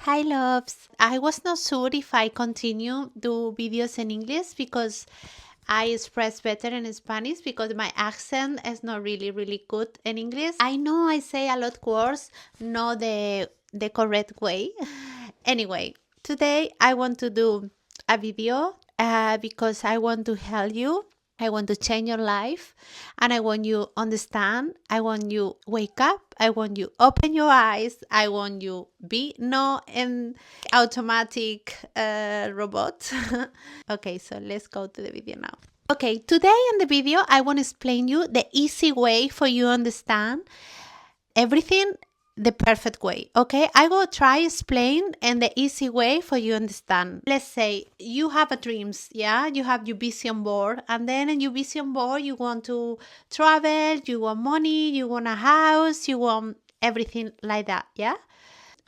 Hi loves. I was not sure if I continue do videos in English because I express better in Spanish because my accent is not really good in English. I know I say a lot words, not the correct way. Anyway, today I want to do a video because I want to help you. I want to change your life and I want you understand. I want you wake up. I want you open your eyes. I want you be no an automatic robot. Okay, so let's go to the video now. Okay, today in the video I want to explain you the easy way for you understand everything the perfect way. Okay, I will try explain in the easy way for you understand. Let's say you have a dreams, yeah, you have your vision board, and then in your vision board you want to travel, you want money, you want a house, you want everything like that, yeah.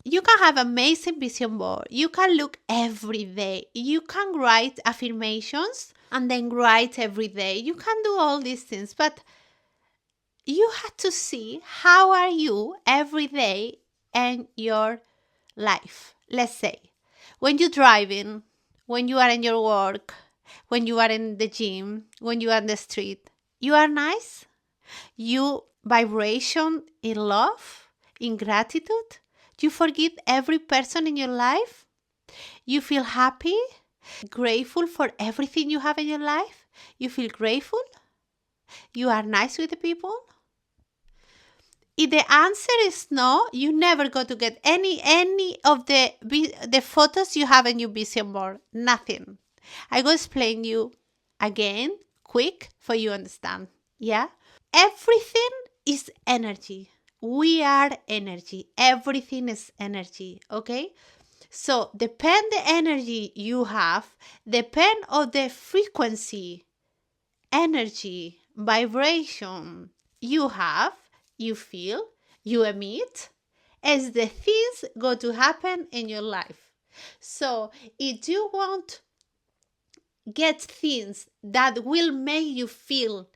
You can have amazing vision board. You can look every day. You can write affirmations and then write every day. You can do all these things, but you have to see how are you every day in your life. Let's say when you're driving, when you are in your work, when you are in the gym, when you are in the street, you are nice. You vibration in love, in gratitude. You forgive every person in your life. You feel happy, grateful for everything you have in your life. You feel grateful. You are nice with the people. If the answer is no, you never go to get any of the photos you have in your vision board. Nothing. I go explain you again, quick, for you understand. Yeah? Everything is energy. We are energy. Everything is energy. Okay? So depend the energy you have, depend on the frequency, energy, vibration you have, you feel, you emit, as the things go to happen in your life. So if you want get things that will make you feel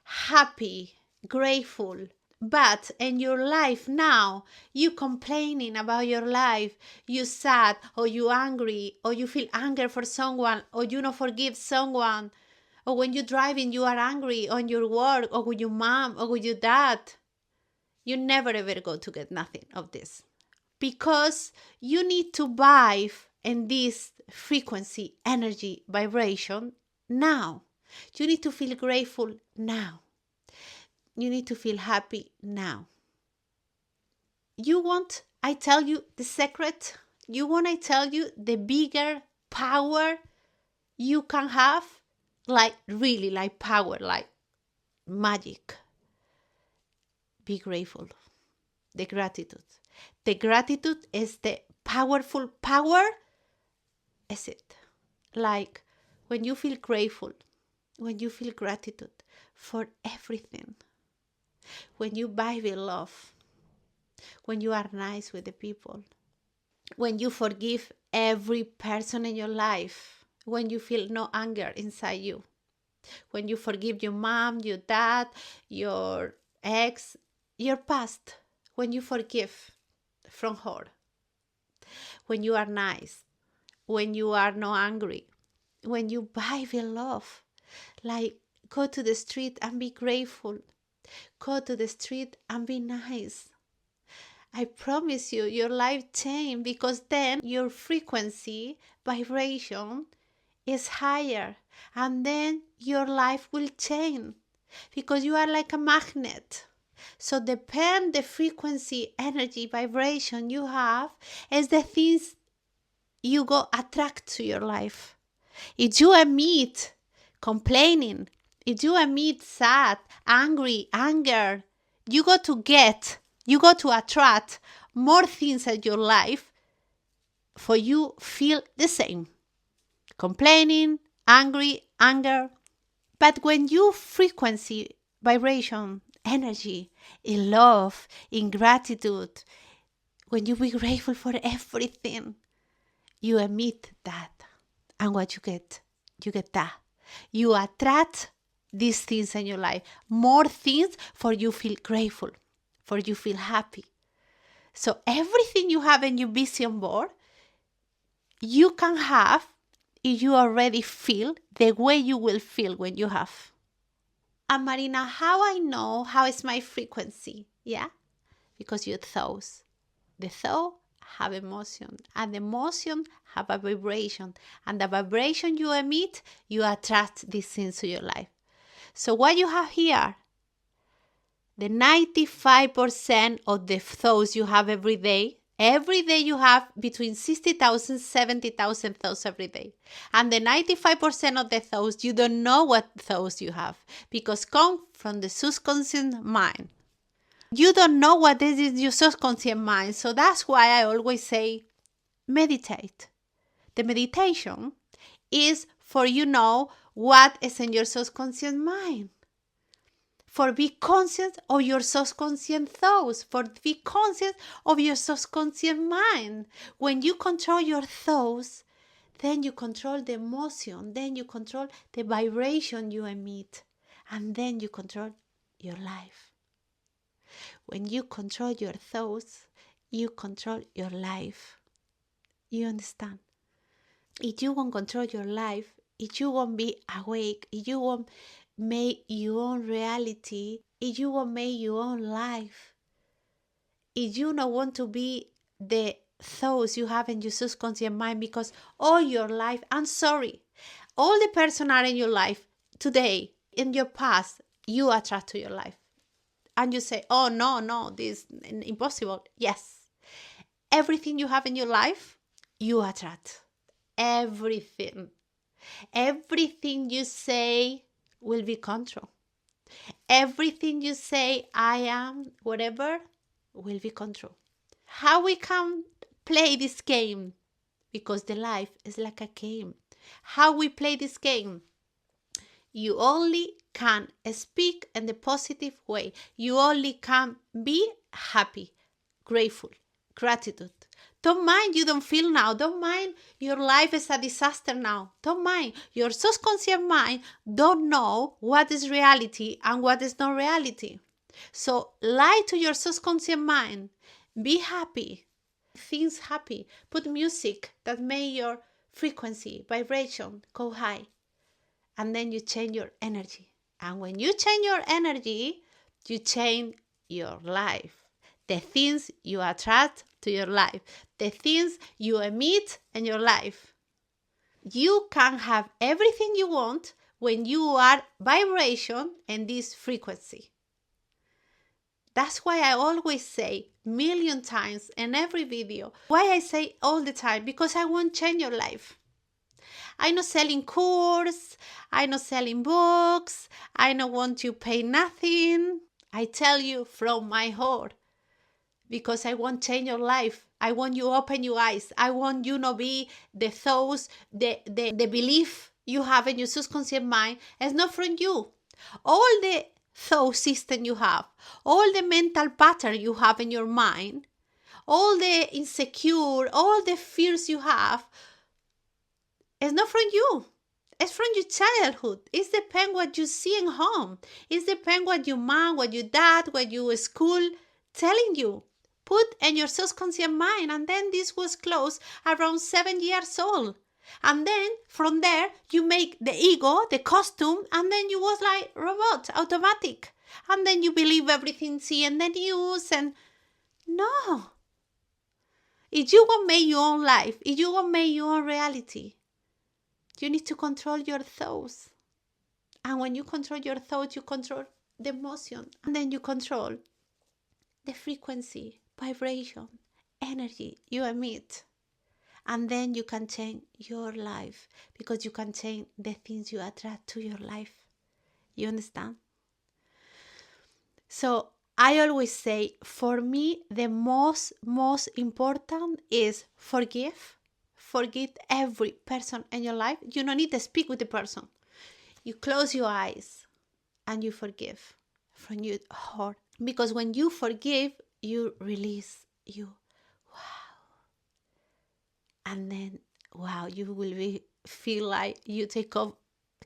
happy, grateful, but in your life now you complaining about your life, you sad or you angry or you feel anger for someone or you don't forgive someone, or when you're driving you are angry on your work or with your mom or with your dad, you never ever go to get nothing of this because you need to vibe in this frequency, energy, vibration now. You need to feel grateful now. You need to feel happy now. You want, I tell you the secret. You want, I tell you the bigger power you can have, like really like power, like magic. Be grateful. The gratitude. The gratitude is the powerful power. Is it? Like when you feel grateful, when you feel gratitude for everything, when you vibe in love, when you are nice with the people, when you forgive every person in your life, when you feel no anger inside you, when you forgive your mom, your dad, your ex, your past, when you forgive from her, when you are nice, when you are not angry, when you vibe in love, like go to the street and be grateful, go to the street and be nice. I promise you, your life change because then your frequency, vibration is higher and then your life will change because you are like a magnet. So depend the frequency, energy, vibration you have is the things you go attract to your life. If you emit complaining, if you emit sad, angry, anger, you go to attract more things in your life for you feel the same. Complaining, angry, anger. But when you frequency, vibration, energy, in love, in gratitude, when you be grateful for everything, you emit that. And what you get that. You attract these things in your life. More things for you feel grateful, for you feel happy. So everything you have in your vision board, you can have if you already feel the way you will feel when you have. And Marina, how I know how is my frequency? Yeah, because your thoughts. The thought have emotion, and the emotion have a vibration, and the vibration you emit, you attract these things to your life. So what you have here, the 95% of the thoughts you have every day you have between 60,000, 70,000 thoughts every day. And the 95% of the thoughts, you don't know what thoughts you have because come from the subconscious mind. You don't know what this is your subconscious mind. So that's why I always say meditate. The meditation is for what is in your subconscious mind. For be conscious of your subconscious thoughts. For be conscious of your subconscious mind. When you control your thoughts, then you control the emotion. Then you control the vibration you emit. And then you control your life. When you control your thoughts, you control your life. You understand? If you won't control your life, if you won't be awake, if you won't make your own reality, if you won't make your own life, if you don't want to be the thoughts you have in your subconscious mind, because all your life, I'm sorry, all the person are in your life today, in your past, you attract to your life. And you say, oh, no, this is impossible. Yes. Everything you have in your life, you attract. Everything. Everything you say will be control. Everything you say, I am, whatever, will be control. How we can play this game? Because the life is like a game. How we play this game? You only can speak in the positive way. You only can be happy, grateful, gratitude. Don't mind you don't feel now. Don't mind your life is a disaster now. Don't mind. Your subconscious mind don't know what is reality and what is not reality. So lie to your subconscious mind. Be happy. Things happy. Put music that make your frequency, vibration go high. And then you change your energy. And when you change your energy, you change your life. The things you attract to your life, the things you emit in your life. You can have everything you want when you are vibration and this frequency. That's why I always say million times in every video. Why I say all the time? Because I want to change your life. I'm not selling course, I'm not selling books, I don't want you pay nothing. I tell you from my heart, because I want to change your life. I want you open your eyes. I want you not be the thoughts, the belief you have in your subconscious mind is not from you. All the thought system you have, all the mental pattern you have in your mind, all the insecure, all the fears you have, it's not from you. It's from your childhood. It depends what you see in home. It depends what your mom, what your dad, what your school telling you. Put in your subconscious mind. And then this was closed around 7 years old. And then from there, you make the ego, the costume, and then you was like robot, automatic. And then you believe everything see in the news and no. If you want to make your own life, if you want to make your own reality, you need to control your thoughts. And when you control your thoughts, you control the emotion. And then you control the frequency, vibration, energy you emit. And then you can change your life because you can change the things you attract to your life. You understand? So I always say, for me, the most important is forgive. Forgive every person in your life. You don't need to speak with the person. You close your eyes and you forgive from your heart. Because when you forgive, you release you. Wow. And then, wow, you will feel like you take off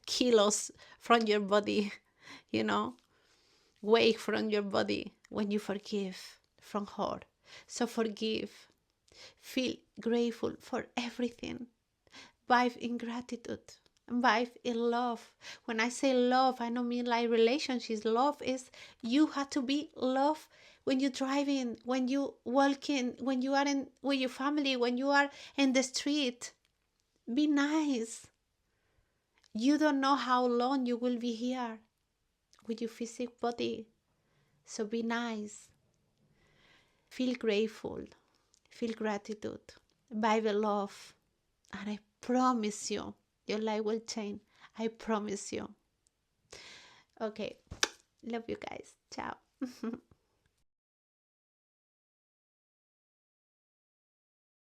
kilos from your body, weight from your body when you forgive from heart. So forgive. Feel grateful for everything. Vibe in gratitude. Vibe in love. When I say love, I don't mean like relationships. Love is you have to be love when you're driving, when you walking, when you are in with your family, when you are in the street. Be nice. You don't know how long you will be here with your physical body. So be nice. Feel grateful. Feel gratitude. Vibe love. And I promise you, your life will change. I promise you. Okay. Love you guys. Ciao.